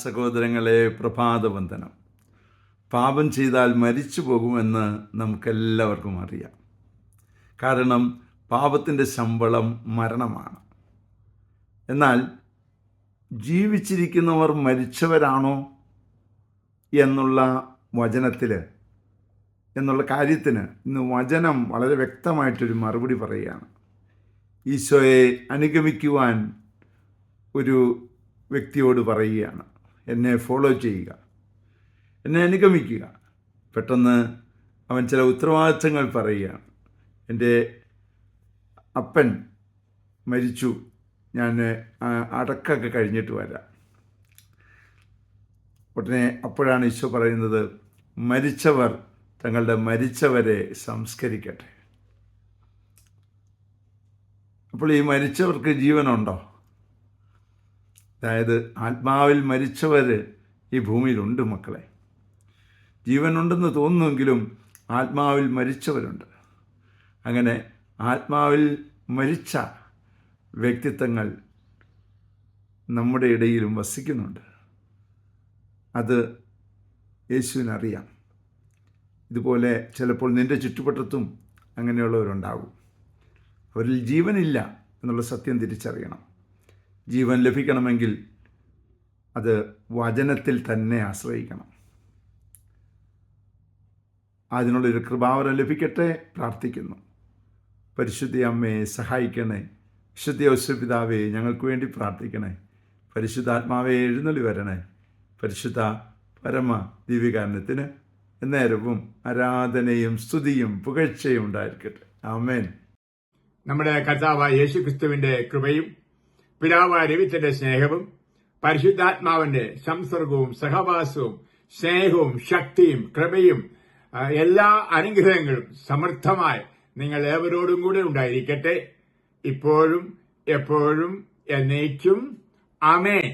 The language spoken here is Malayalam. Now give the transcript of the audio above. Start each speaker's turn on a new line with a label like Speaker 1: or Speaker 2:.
Speaker 1: സഹോദരങ്ങളെ, പ്രഭാതവന്ദനം. പാപം ചെയ്താൽ മരിച്ചു പോകുമെന്ന് നമുക്കെല്ലാവർക്കും അറിയാം. കാരണം പാപത്തിൻ്റെ ശമ്പളം മരണമാണ്. എന്നാൽ ജീവിച്ചിരിക്കുന്നവർ മരിച്ചവരാണോ എന്നുള്ള കാര്യത്തിന് ഇന്ന് വചനം വളരെ വ്യക്തമായിട്ടൊരു മറുപടി പറയുകയാണ്. ഈശോയെ അനുഗമിക്കുവാൻ ഒരു വ്യക്തിയോട് പറയുകയാണ്, എന്നെ ഫോളോ ചെയ്യുക, എന്നെ അനുഗമിക്കുക. പെട്ടെന്ന് അവൻ ചില ഉത്തരവാദിത്തങ്ങൾ പറയുകയാണ്. എൻ്റെ അപ്പൻ മരിച്ചു, ഞാൻ അടക്കമൊക്കെ കഴിഞ്ഞിട്ട് വരാം. ഉടനെ അപ്പോഴാണ് ഈശോ പറയുന്നത്, മരിച്ചവർ തങ്ങളുടെ മരിച്ചവരെ സംസ്കരിക്കട്ടെ. അപ്പോൾ ഈ മരിച്ചവർക്ക് ജീവനുണ്ടോ? അതായത് ആത്മാവിൽ മരിച്ചവർ ഈ ഭൂമിയിലുണ്ട് മക്കളെ. ജീവനുണ്ടെന്ന് തോന്നുമെങ്കിലും ആത്മാവിൽ മരിച്ചവരുണ്ട്. അങ്ങനെ ആത്മാവിൽ മരിച്ച വ്യക്തിത്വങ്ങൾ നമ്മുടെ ഇടയിലും വസിക്കുന്നുണ്ട്. അത് യേശുവിനറിയാം. ഇതുപോലെ ചിലപ്പോൾ നിൻ്റെ ചുറ്റുവട്ടത്തും അങ്ങനെയുള്ളവരുണ്ടാകും. അവരിൽ ജീവനില്ല എന്നുള്ള സത്യം തിരിച്ചറിയണം. ജീവൻ ലഭിക്കണമെങ്കിൽ അത് വചനത്തിൽ തന്നെ ആശ്രയിക്കണം. അതിനുള്ളൊരു കൃപാവരം ലഭിക്കട്ടെ പ്രാർത്ഥിക്കുന്നു. പരിശുദ്ധ അമ്മയെ സഹായിക്കണേ. വിശുദ്ധ ഔസേപ്പ് പിതാവേ, ഞങ്ങൾക്ക് വേണ്ടി പ്രാർത്ഥിക്കണേ. പരിശുദ്ധാത്മാവെ എഴുന്നള്ളി വരണേ. പരിശുദ്ധ പരമ ദിവ്യകാരുണ്യത്തിന് എന്നേരവും ആരാധനയും സ്തുതിയും പുകഴ്ചയും ഉണ്ടായിരിക്കട്ടെ. ആമേൻ.
Speaker 2: നമ്മുടെ കർത്താവായ യേശുക്രിസ്തുവിന്റെ കൃപയും പിതാവായ ദൈവത്തിന്റെ സ്നേഹവും പരിശുദ്ധാത്മാവിന്റെ സംസർഗവും സഹവാസവും സ്നേഹവും ശക്തിയും കൃപയും എല്ലാ അനുഗ്രഹങ്ങളും സമൃദ്ധമായി നിങ്ങൾ ഏവരോടും കൂടെ ഉണ്ടായിരിക്കട്ടെ, ഇപ്പോഴും എപ്പോഴും എന്നേക്കും. ആമേൻ.